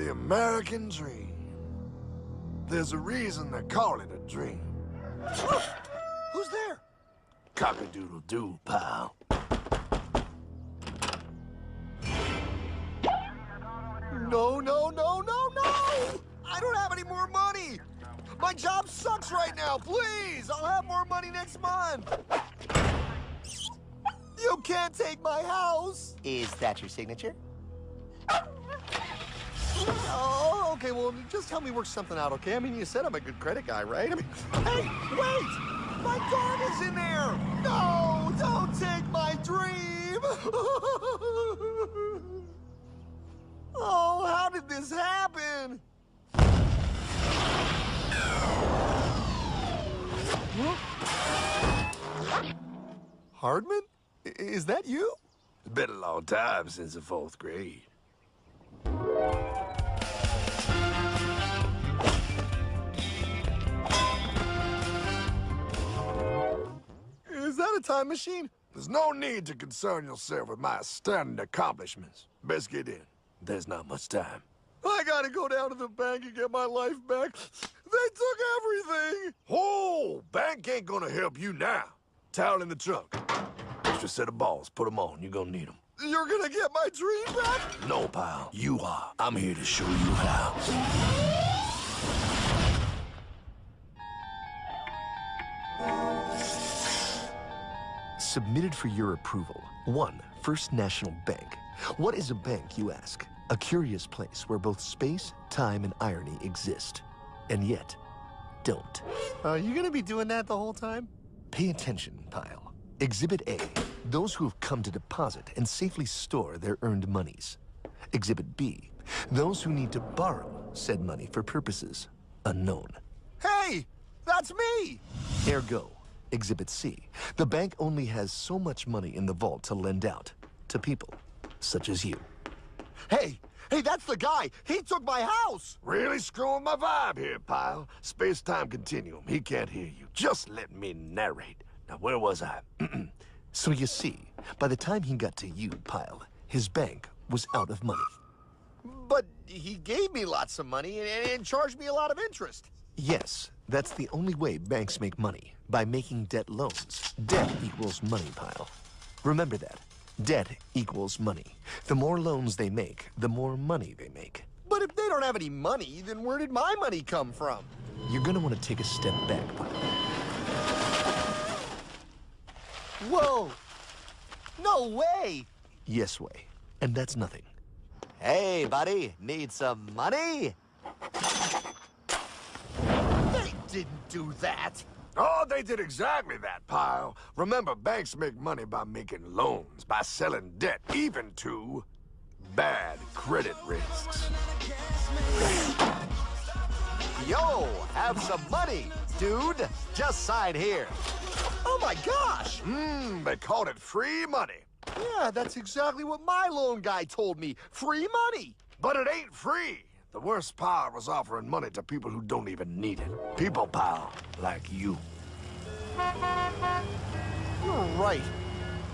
The American dream. There's a reason they call it a dream. Who's there? Cock-a-doodle-doo, pal. No, no, no, no, no! I don't have any more money! My job sucks right now, please! I'll have more money next month! You can't take my house! Is that your signature? Oh, okay, well, just help me work something out, okay? I mean, you said I'm a good credit guy, right? I mean, hey, wait! My dog is in there! No, don't take my dream! Oh, how did this happen? Hardman? Is that you? It's been a long time since the 4th grade. Is that a time machine? There's no need to concern yourself with my astounding accomplishments. Best get in. There's not much time. I gotta go down to the bank and get my life back. They took everything. Oh, bank ain't gonna help you now. Towel in the trunk. Extra set of balls. Put them on. You're gonna need them. You're gonna get my dream back? No, pal. You are. I'm here to show you how. Submitted for your approval. 1. First National Bank. What is a bank, you ask? A curious place where both space, time, and irony exist. And yet, don't. You gonna be doing that the whole time? Pay attention, pile. Exhibit A. Those who have come to deposit and safely store their earned monies. Exhibit B. Those who need to borrow said money for purposes unknown. Hey, that's me! Ergo, Exhibit C. The bank only has so much money in the vault to lend out to people such as you. Hey, that's the guy! He took my house! Really screwing my vibe here, pal. Space-time continuum. He can't hear you. Just let me narrate. Now, where was I? So you see, by the time he got to you, pile, his bank was out of money. But he gave me lots of money and charged me a lot of interest. Yes, that's the only way banks make money, by making debt loans. Debt equals money, pile. Remember that. Debt equals money. The more loans they make, the more money they make. But if they don't have any money, then where did my money come from? You're gonna want to take a step back, pile. Whoa! No way! Yes way. And that's nothing. Hey, buddy, need some money? They didn't do that! Oh, they did exactly that, pal. Remember, banks make money by making loans, by selling debt, even to bad credit risks. Yo, have some money, dude. Just sign here. Oh my gosh! They called it free money. Yeah, that's exactly what my loan guy told me. Free money! But it ain't free. The worst part was offering money to people who don't even need it. People, pal, like you. You're right.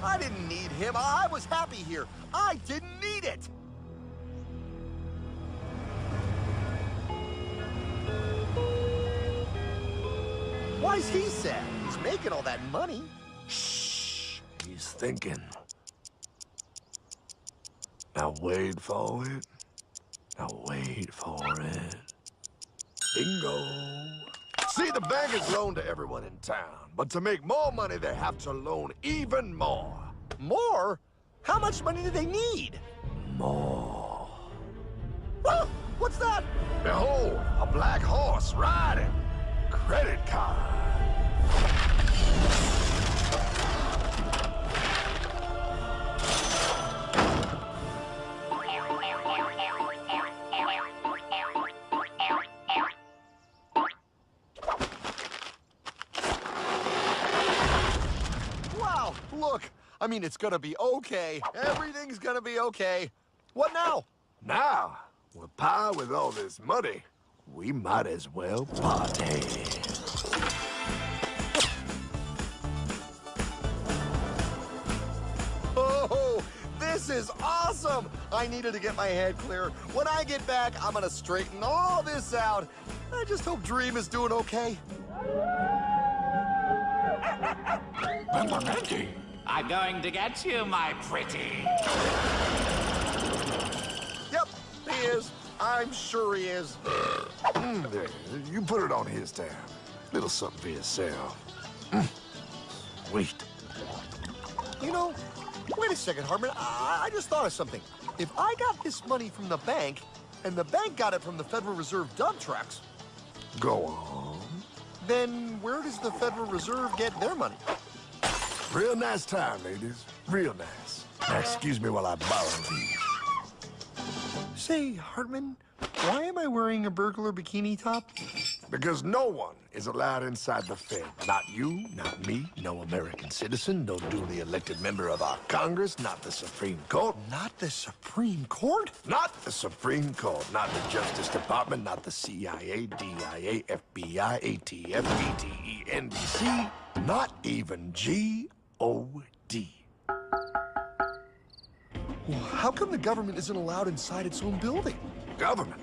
I didn't need him. I was happy here. I didn't need it. Why's he sad? He's making all that money. Shh. He's thinking. Now wait for it. Now wait for it. Bingo. See, the bank is loaned to everyone in town, but to make more money, they have to loan even more. More? How much money do they need? More. Ah, what's that? Behold, a black horse riding. Credit card. Wow, look. I mean, it's gonna be okay. Everything's gonna be okay. What now? Now, with power with all this money, we might as well party. Oh, this This is awesome! I needed to get my head clear. When I get back, I'm gonna straighten all this out. I just hope Dream is doing okay. Pepperminty. I'm going to get you, my pretty. Yep, he is. I'm sure he is. There, you put it on his tab. Little something for yourself. Wait. You know, wait a second, Hartman. I just thought of something. If I got this money from the bank, and the bank got it from the Federal Reserve dump trucks, Go on. then where does the Federal Reserve get their money? Real nice time, ladies. Real nice. Now, excuse me while I borrow these. Say, Hartman, why am I wearing a burglar bikini top? Because no one is allowed inside the Fed. Not you, not me, no American citizen, no duly elected member of our Congress, not the Supreme Court. Not the Supreme Court? Not the Supreme Court, not the Justice Department, not the CIA, DIA, FBI, ATF, ETE, NBC, not even G.O.D. Well, how come the government isn't allowed inside its own building? Government.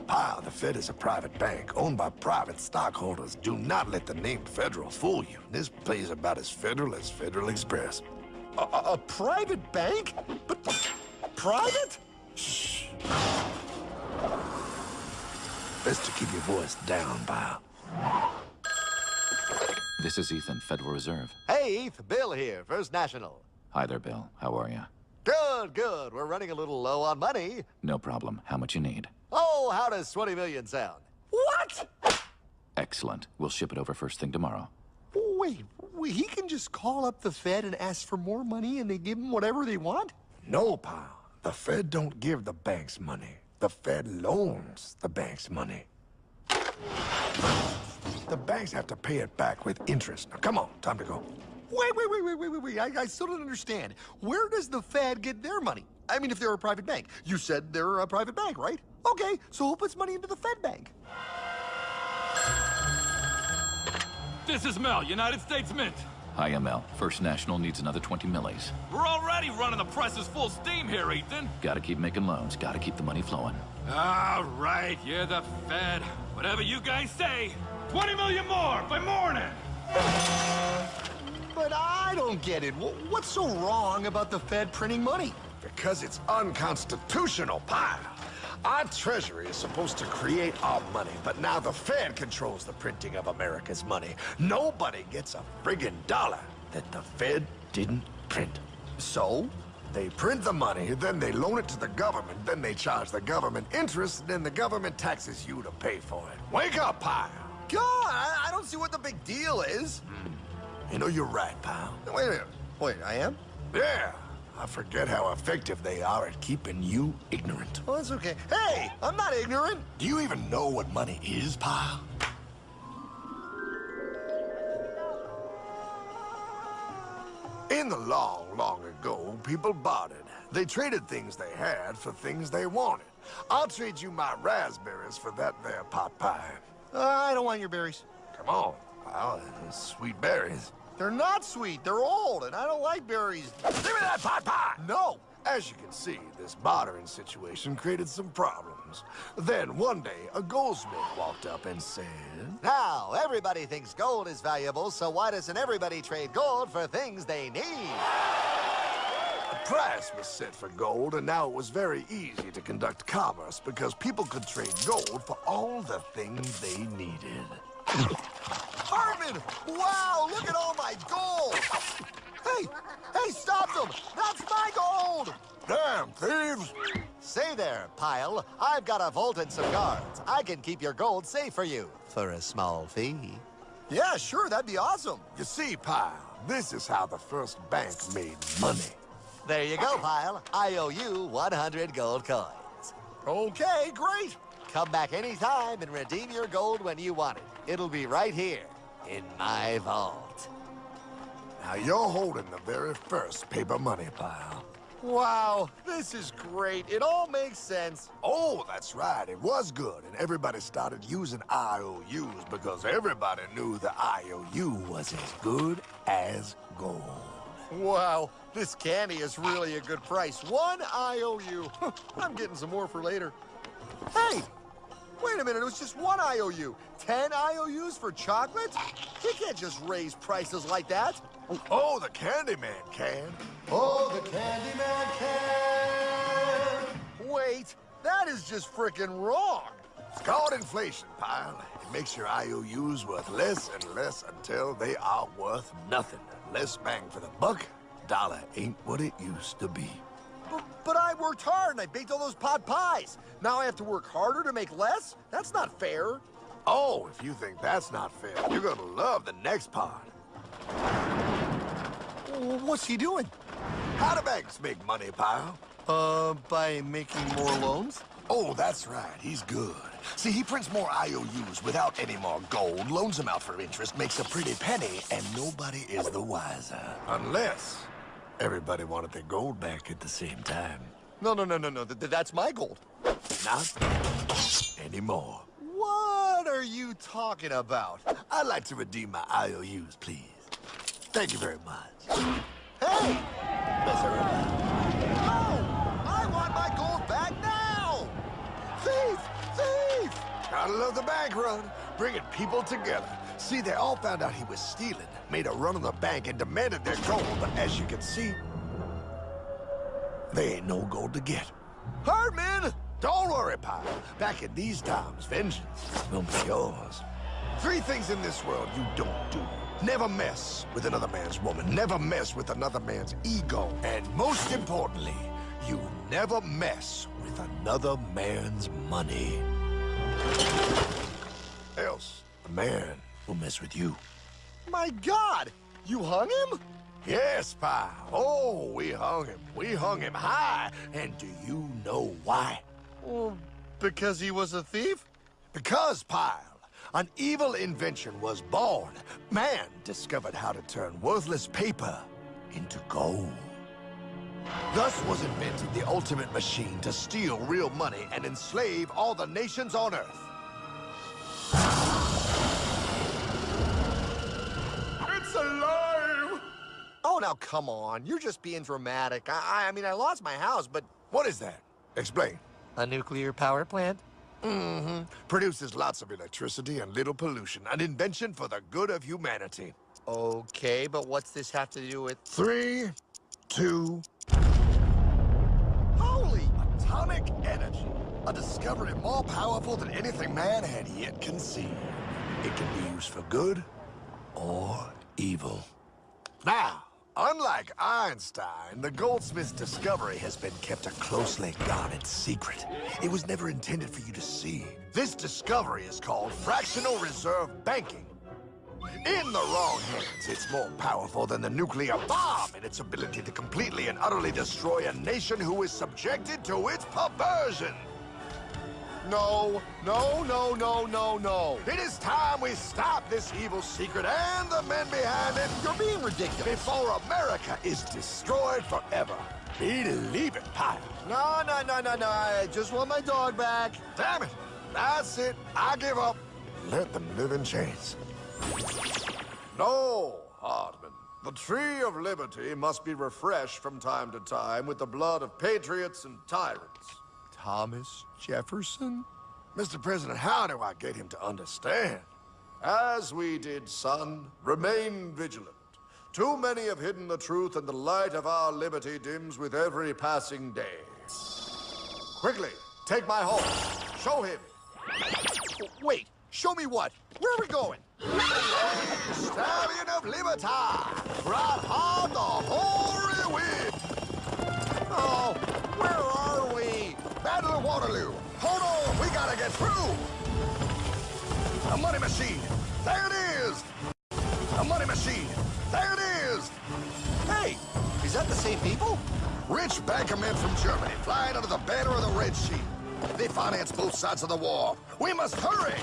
Pile, the Fed is a private bank owned by private stockholders. Do not let the name Federal fool you. This place is about as federal as Federal Express. A private bank? But private? Shh. Best to keep your voice down, pal. This is Ethan, Federal Reserve. Hey, Eth, Bill here, First National. Hi there, Bill. How are you? Good, good. We're running a little low on money. No problem. How much you need? Oh, how does 20 million sound? What? Excellent. We'll ship it over first thing tomorrow. Wait, he can just call up the Fed and ask for more money and they give him whatever they want? No, pal. The Fed don't give the banks money. The Fed loans the banks money. The banks have to pay it back with interest. Now, come on, time to go. Wait. I still don't understand. Where does the Fed get their money? I mean, if they're a private bank. You said they're a private bank, right? Okay, so who puts money into the Fed bank? This is Mel, United States Mint. Hi, ML. First National needs another 20 millis. We're already running the presses full steam here, Ethan. Gotta keep making loans. Gotta keep the money flowing. All right, you're the Fed. Whatever you guys say. 20 million more by morning. But I don't get it. What's so wrong about the Fed printing money? Because it's unconstitutional, pal. Our Treasury is supposed to create our money, but now the Fed controls the printing of America's money. Nobody gets a friggin' dollar that the Fed didn't print. So? They print the money, then they loan it to the government, then they charge the government interest, then the government taxes you to pay for it. Wake up, pal. God, I don't see what the big deal is. You know, you're right, pal. Wait a minute. Wait, I am? Yeah. I forget how effective they are at keeping you ignorant. Well, that's okay. Hey, I'm not ignorant. Do you even know what money is, pal? In the long, long ago, people bartered. They traded things they had for things they wanted. I'll trade you my raspberries for that there pot pie. I don't want your berries. Come on, pal. Sweet berries. They're not sweet. They're old, and I don't like berries. Give me that pot pie! No. As you can see, this bartering situation created some problems. Then one day, a goldsmith walked up and said, Now, everybody thinks gold is valuable, so why doesn't everybody trade gold for things they need? a price was set for gold, and now it was very easy to conduct commerce because people could trade gold for all the things they needed. Hartman! Wow, look at all my gold! Hey, stop them! That's my gold! Damn thieves! Say there, Pile. I've got a vault and some guards. I can keep your gold safe for you for a small fee. Yeah, sure, that'd be awesome. You see, Pile, this is how the first bank made money. There you go, Pile. I owe you 100 gold coins. Okay, great. Come back anytime and redeem your gold when you want it. It'll be right here in my vault. Now you're holding the very first paper money, Pile. Wow, this is great. It all makes sense. Oh, that's right. It was good, and everybody started using IOUs because everybody knew the IOU was as good as gold. Wow, This candy is really a good price. 1 IOU. I'm getting some more for later. Hey, wait a minute. It was just 1 IOU. 10 IOUs for chocolate? You can't just raise prices like that. Oh, the Candyman can. Oh, the Candyman can. Wait, that is just frickin' wrong. It's called inflation, pal. It makes your IOUs worth less and less until they are worth nothing. Less bang for the buck. Dollar ain't what it used to be. But I worked hard and I baked all those pot pies. Now I have to work harder to make less? That's not fair. Oh, if you think that's not fair, you're gonna love the next part. What's he doing? How do banks make money, pal? By making more loans? Oh, that's right. He's good. See, he prints more IOUs without any more gold, loans them out for interest, makes a pretty penny, and nobody is the wiser. Unless everybody wanted their gold back at the same time. No. That's my gold. Not anymore. What are you talking about? I'd like to redeem my IOUs, please. Thank you very much. Hey! No! I want my gold back now! Thief! Thief! Gotta love the bank run, bringing people together. See, they all found out he was stealing, made a run on the bank, and demanded their gold. But as you can see, there ain't no gold to get. Hardman! Don't worry, pal. Back in these times, vengeance will be yours. 3 things in this world you don't do. Never mess with another man's woman. Never mess with another man's ego. And most importantly, you never mess with another man's money. Else, the man will mess with you. My God! You hung him? Yes, pal. Oh, we hung him. We hung him high. And do you know why? Well, because he was a thief? Because, pal, an evil invention was born. Man discovered how to turn worthless paper into gold. Thus was invented the ultimate machine to steal real money and enslave all the nations on Earth. It's alive! Oh, now come on. You're just being dramatic. I mean, I lost my house, but... What is that? Explain. A nuclear power plant? Mm-hmm. Produces lots of electricity and little pollution. An invention for the good of humanity. Okay, but what's this have to do with... 3, 2... Holy! Atomic energy. A discovery more powerful than anything man had yet conceived. It can be used for good or evil. Now, unlike Einstein, the goldsmith's discovery has been kept a closely guarded secret. It was never intended for you to see. This discovery is called fractional reserve banking. In the wrong hands, it's more powerful than the nuclear bomb in its ability to completely and utterly destroy a nation who is subjected to its perversion. No. It is time we stop this evil secret and the men behind it. You're being ridiculous. Before America is destroyed forever. Believe it, pal. No. I just want my dog back. Damn it. That's it. I give up. Let them live in chains. No, Hardman. The tree of liberty must be refreshed from time to time with the blood of patriots and tyrants. Thomas Jefferson? Mr. President, how do I get him to understand? As we did, son, remain vigilant. Too many have hidden the truth, and the light of our liberty dims with every passing day. Quickly, take my horse. Show him. Wait, show me what? Where are we going? Stallion of Liberty! Ride hard the hoary wind! Oh, where are we? Battle of Waterloo! Hold on, we gotta get through! A money machine! There it is! A money machine! There it is! Hey, is that the same people? Rich banker men from Germany flying under the banner of the Red Sheet. They finance both sides of the war. We must hurry!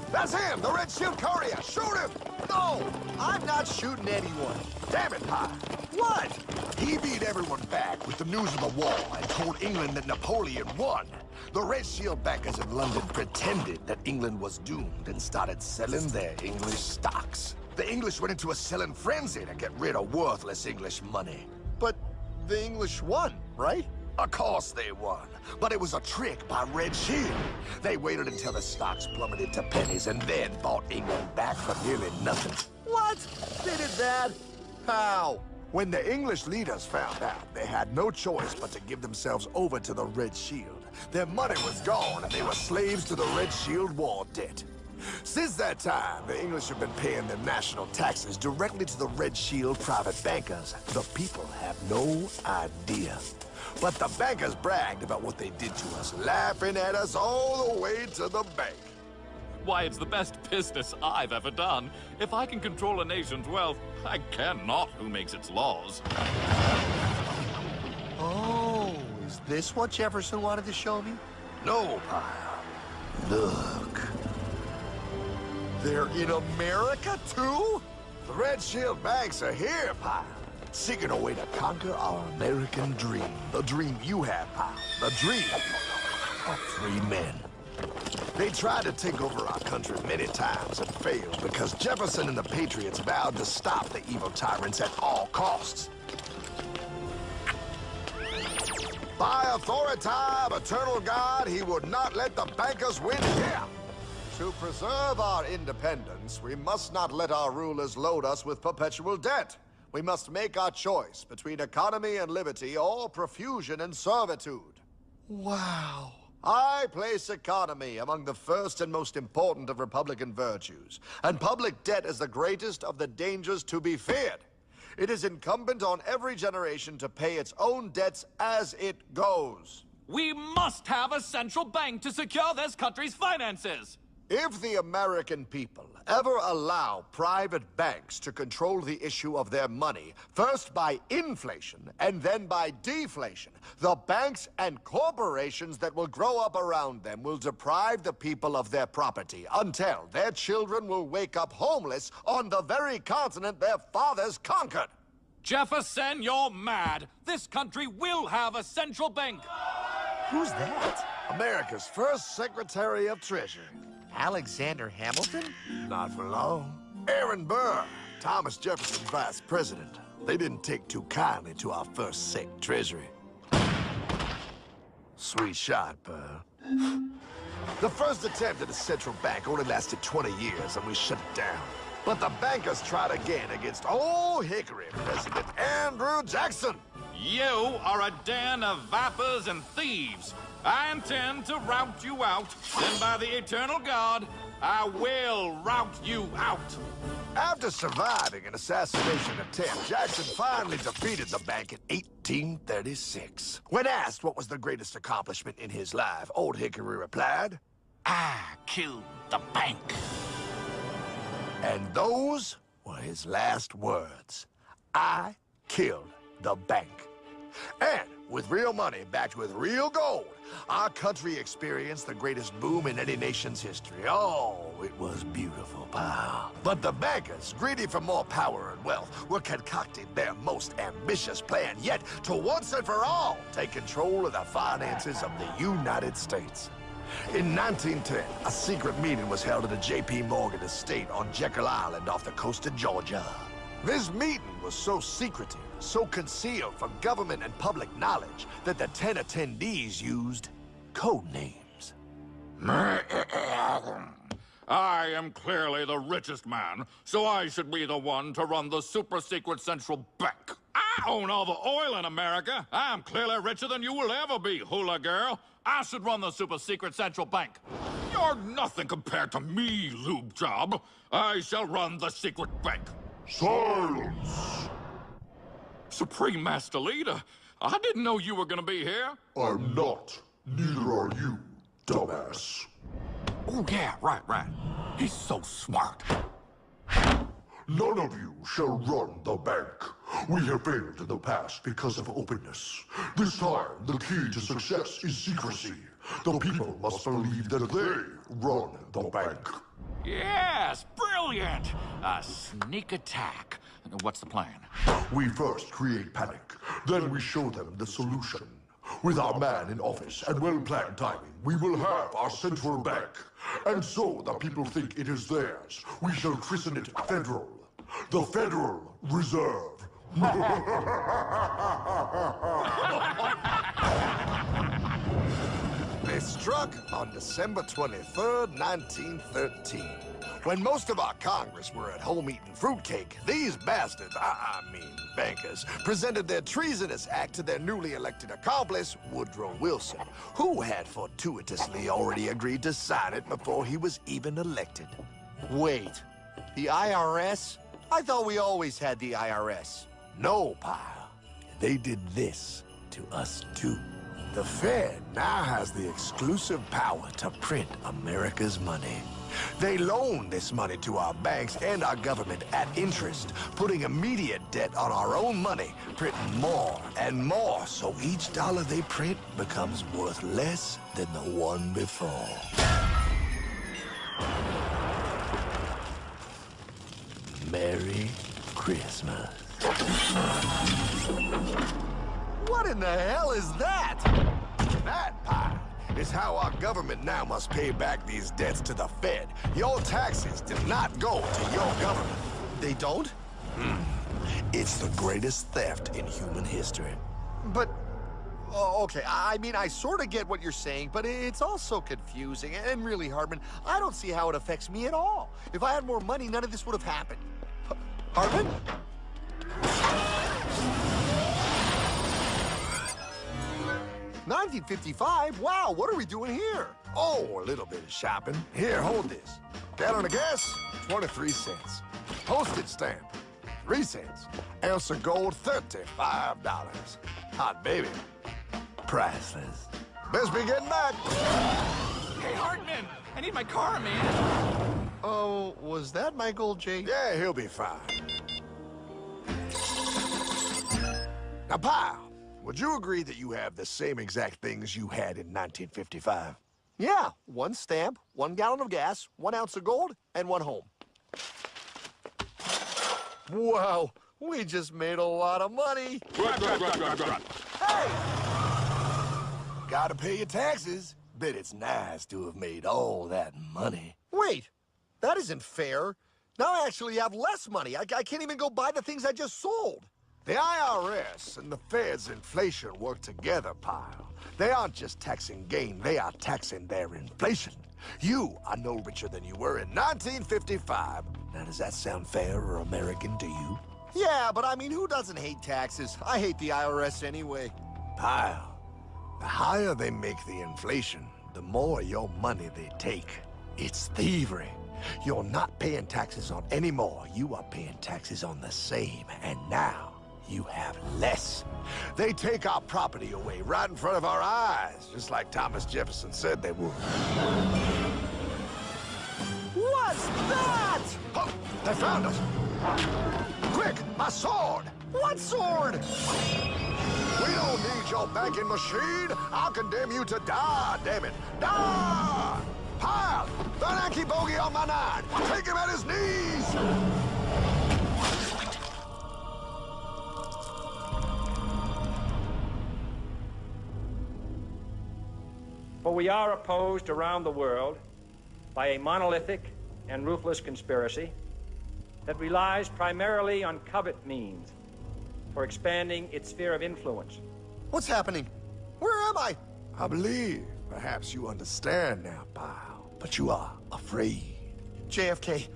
That's him, the Red Shield courier! Shoot him! No, I'm not shooting anyone. Damn it, Pie! What? He beat everyone back with the news of the war and told England that Napoleon won. The Red Shield bankers in London pretended that England was doomed and started selling their English stocks. The English went into a selling frenzy to get rid of worthless English money. But the English won, right? Of course they won, but it was a trick by Red Shield. They waited until the stocks plummeted to pennies and then bought England back for nearly nothing. What? They did that? How? When the English leaders found out, they had no choice but to give themselves over to the Red Shield. Their money was gone, and they were slaves to the Red Shield war debt. Since that time, the English have been paying their national taxes directly to the Red Shield private bankers. The people have no idea. But the bankers bragged about what they did to us, laughing at us all the way to the bank. Why, it's the best business I've ever done. If I can control a nation's wealth, I cannot who makes its laws. Oh, is this what Jefferson wanted to show me? No, pile. Look. They're in America, too? The Red Shield banks are here, pile. Seeking a way to conquer our American dream. The dream you have, pal. The dream of free men. They tried to take over our country many times and failed because Jefferson and the Patriots vowed to stop the evil tyrants at all costs. By authority of eternal God, he would not let the bankers win here. To preserve our independence, we must not let our rulers load us with perpetual debt. We must make our choice between economy and liberty or profusion and servitude. Wow. I place economy among the first and most important of Republican virtues, and public debt is the greatest of the dangers to be feared. It is incumbent on every generation to pay its own debts as it goes. We must have a central bank to secure this country's finances. If the American people ever allow private banks to control the issue of their money, first by inflation and then by deflation, the banks and corporations that will grow up around them will deprive the people of their property until their children will wake up homeless on the very continent their fathers conquered. Jefferson, you're mad. This country will have a central bank. Who's that? America's first Secretary of Treasury. Alexander Hamilton? Not for long. Aaron Burr, Thomas Jefferson's vice president. They didn't take too kindly to our first sec treasury. Sweet shot, Burr. The first attempt at a central bank only lasted 20 years, and we shut it down. But the bankers tried again against Old Hickory President Andrew Jackson. You are a den of vipers and thieves. I intend to rout you out, and by the eternal God, I will rout you out. After surviving an assassination attempt, Jackson finally defeated the bank in 1836. When asked what was the greatest accomplishment in his life, Old Hickory replied, I killed the bank. And those were his last words. I killed the bank. And with real money backed with real gold, our country experienced the greatest boom in any nation's history. Oh, it was beautiful, pal. But the bankers, greedy for more power and wealth, were concocting their most ambitious plan yet to once and for all take control of the finances of the United States. In 1910, a secret meeting was held at the J.P. Morgan estate on Jekyll Island off the coast of Georgia. This meeting was so secretive, so concealed from government and public knowledge that the 10 attendees used code names. I am clearly the richest man, so I should be the one to run the super-secret central bank. I own all the oil in America. I'm clearly richer than you will ever be, hula girl. I should run the super-secret central bank. You're nothing compared to me, lube job. I shall run the secret bank. Silence! Supreme Master Leader, I didn't know you were gonna be here. I'm not. Neither are you, dumbass. Oh yeah, right. He's so smart. None of you shall run the bank. We have failed in the past because of openness. This time, the key to success is secrecy. The people must believe that they run the bank. Yes, brilliant! A sneak attack. What's the plan? We first create panic, then we show them the solution. With our man in office and well-planned timing, we will have our central bank. And so the people think it is theirs. We shall christen it federal. The Federal Reserve. They struck on December 23rd, 1913. When most of our Congress were at home eating fruitcake, these bastards, I mean bankers, presented their treasonous act to their newly elected accomplice, Woodrow Wilson, who had fortuitously already agreed to sign it before he was even elected. Wait, the IRS? I thought we always had the IRS. No, pal. They did this to us too. The Fed now has the exclusive power to print America's money. They loan this money to our banks and our government at interest, putting immediate debt on our own money, printing more and more, so each dollar they print becomes worth less than the one before. Merry Christmas. What in the hell is that? That, pal, is how our government now must pay back these debts to the Fed. Your taxes do not go to your government. They don't? It's the greatest theft in human history. But, oh, okay, I mean, I sort of get what you're saying, but it's also confusing. And really, Hartman, I don't see how it affects me at all. If I had more money, none of this would have happened. Hartman? 1955? Wow, what are we doing here? Oh, a little bit of shopping. Here, hold this. Gallon of gas, 23 cents. Postage stamp, 3 cents. Ounce of gold, $35. Hot baby, priceless. Best be getting back. Hey, Hartman! I need my car, man! Oh, was that Michael J? Yeah, he'll be fine. Now, pal, would you agree that you have the same exact things you had in 1955? Yeah, 1 stamp, 1 gallon of gas, 1 ounce of gold, and 1 home. Wow, we just made a lot of money. Hey! Gotta pay your taxes. Bet it's nice to have made all that money. Wait, that isn't fair. Now I actually have less money. I can't even go buy the things I just sold. The IRS and the Fed's inflation work together, pal. They aren't just taxing gain, they are taxing their inflation. You are no richer than you were in 1955. Now, does that sound fair or American to you? Yeah, but I mean, who doesn't hate taxes? I hate the IRS anyway. Pal, the higher they make the inflation, the more your money they take. It's thievery. You're not paying taxes on any more. You are paying taxes on the same, and now you have less. They take our property away right in front of our eyes, just like Thomas Jefferson said they would. What's that? Oh, they found us. Quick, my sword. What sword? We don't need your banking machine. I'll condemn you to die, damn it. Die! Pile! The Yankee bogey on my 9. Take him at his knees! For we are opposed around the world by a monolithic and ruthless conspiracy that relies primarily on covert means for expanding its sphere of influence. What's happening? Where am I? I believe perhaps you understand now, pal, but you are afraid. JFK.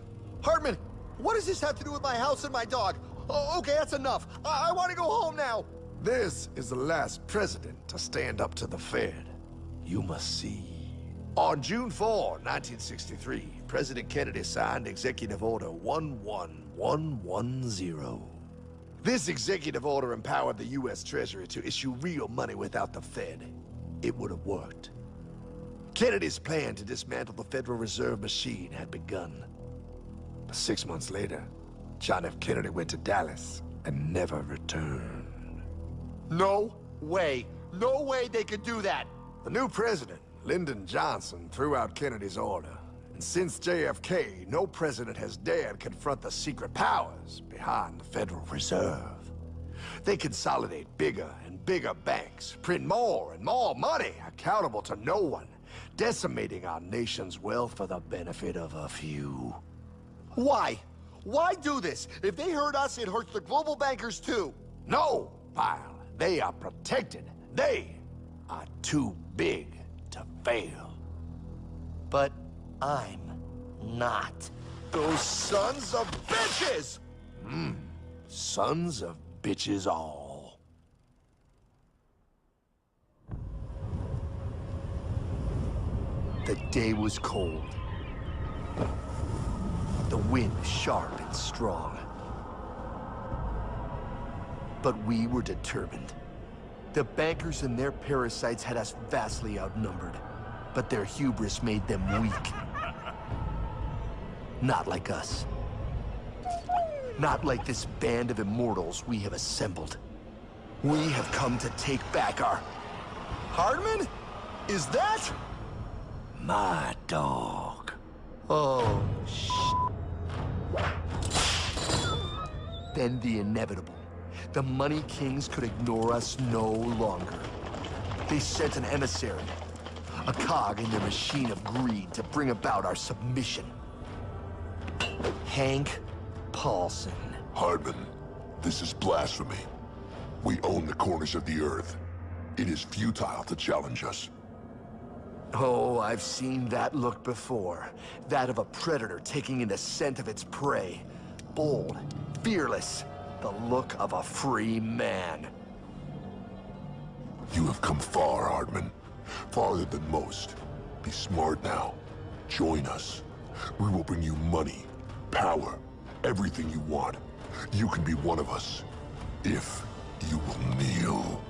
Hartman, what does this have to do with my house and my dog? Oh, okay, that's enough. I want to go home now. This is the last president to stand up to the Fed. You must see. On June 4, 1963, President Kennedy signed Executive Order 11110. This executive order empowered the U.S. Treasury to issue real money without the Fed. It would have worked. Kennedy's plan to dismantle the Federal Reserve machine had begun. But 6 months later, John F. Kennedy went to Dallas and never returned. No way. No way they could do that. The new president, Lyndon Johnson, threw out Kennedy's order. And since JFK, no president has dared confront the secret powers behind the Federal Reserve. They consolidate bigger and bigger banks, print more and more money, accountable to no one, decimating our nation's wealth for the benefit of a few. Why? Why do this? If they hurt us, it hurts the global bankers too. No, pal. They are protected. They are too big to fail. But I'm not. Those sons of bitches! Sons of bitches all. The day was cold. The wind sharp and strong. But we were determined. The bankers and their parasites had us vastly outnumbered, but their hubris made them weak. Not like us. Not like this band of immortals we have assembled. We have come to take back our... Hardman? Is that? My dog. Oh, Then the inevitable. The Money Kings could ignore us no longer. They sent an emissary, a cog in their machine of greed to bring about our submission. Hank Paulson. Hardman, this is blasphemy. We own the corners of the earth. It is futile to challenge us. Oh, I've seen that look before. That of a predator taking in the scent of its prey. Bold, fearless, the look of a free man. You have come far, Hardman. Farther than most. Be smart now. Join us. We will bring you money, power, everything you want. You can be one of us, if you will kneel.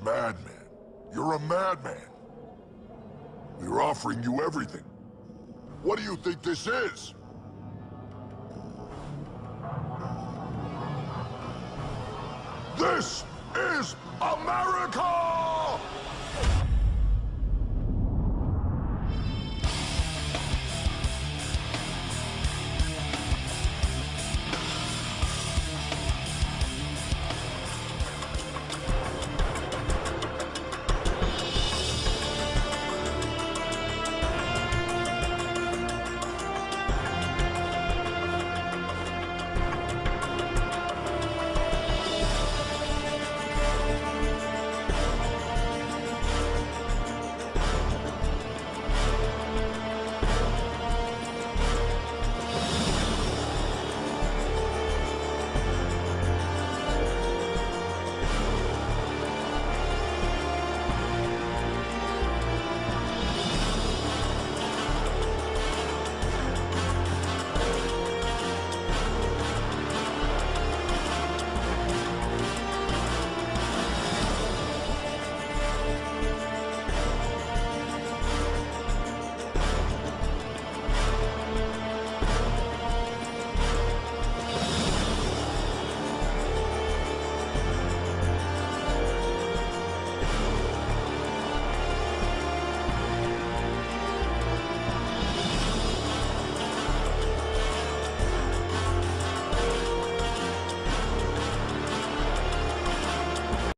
Madman. You're a madman. We're offering you everything. What do you think this is? This is America!